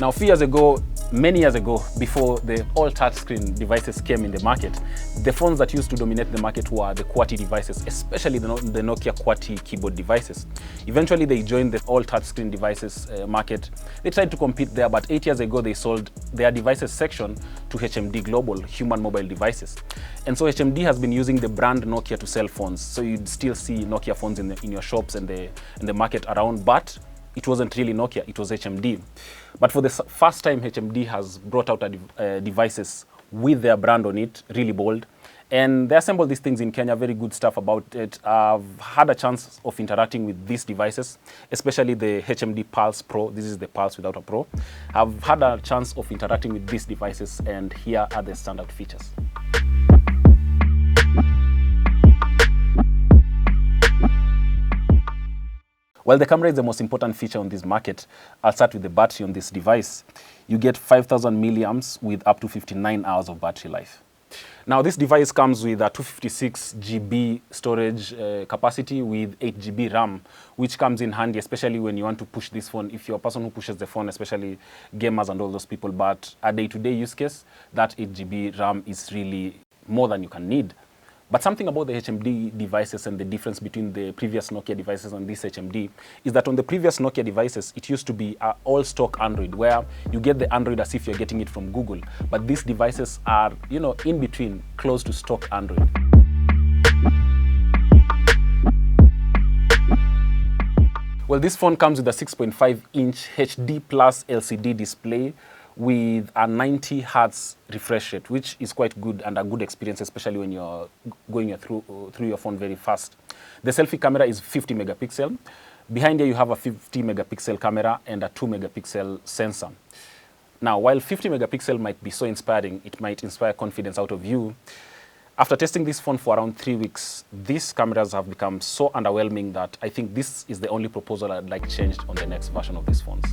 Now, a few years ago, many years ago, before the all touchscreen devices came in the market, the phones that used to dominate the market were the QWERTY devices, especially the Nokia QWERTY keyboard devices. Eventually, they joined the all touchscreen devices market. They tried to compete there, but 8 years ago, they sold their devices section to HMD Global, Human Mobile Devices. And so HMD has been using the brand Nokia to sell phones. So you'd still see Nokia phones in your shops and the market around, but it wasn't really Nokia, it was HMD. But for the first time, HMD has brought out devices with their brand on it, really bold. And they assemble these things in Kenya, very good stuff about it. I've had a chance of interacting with these devices, especially the HMD Pulse Pro. This is the Pulse without a Pro. I've had a chance of interacting with these devices, and here are the standard features. While the camera is the most important feature on this market, I'll start with the battery on this device. You get 5,000 milliamps with up to 59 hours of battery life. Now, this device comes with a 256 GB storage capacity with 8 GB RAM, which comes in handy, especially when you want to push this phone. If you're a person who pushes the phone, especially gamers and all those people, but a day-to-day use case, that 8 GB RAM is really more than you can need. But something about the HMD devices and the difference between the previous Nokia devices and this HMD is that on the previous Nokia devices, it used to be all stock Android, where you get the Android as if you're getting it from Google. But these devices are, in between, close to stock Android. Well, this phone comes with a 6.5-inch HD Plus LCD display with a 90 Hz refresh rate, which is quite good and a good experience, especially when you're going through your phone very fast. The selfie camera is 50 megapixel. Behind here, you have a 50 megapixel camera and a 2 megapixel sensor. Now, while 50 megapixel might be so inspiring, it might inspire confidence out of you. After testing this phone for around 3 weeks, these cameras have become so underwhelming that I think this is the only proposal I'd like changed on the next version of these phones.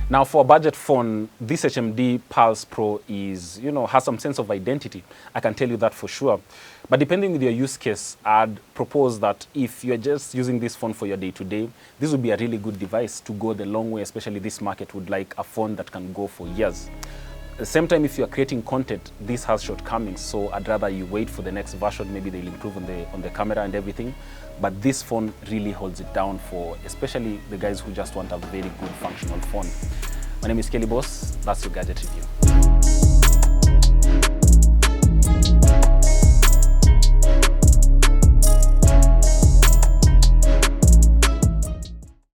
Now, for a budget phone, this HMD Pulse Pro is, has some sense of identity. I can tell you that for sure. But depending with your use case, I'd propose that if you're just using this phone for your day-to-day, this would be a really good device to go the long way, especially this market would like a phone that can go for years. At the same time, if you're creating content, this has shortcomings, so I'd rather you wait for the next version. Maybe they'll improve on the camera and everything. But this phone really holds it down for especially the guys who just want a very good functional phone. My name is Kelly Boss. That's your gadget review.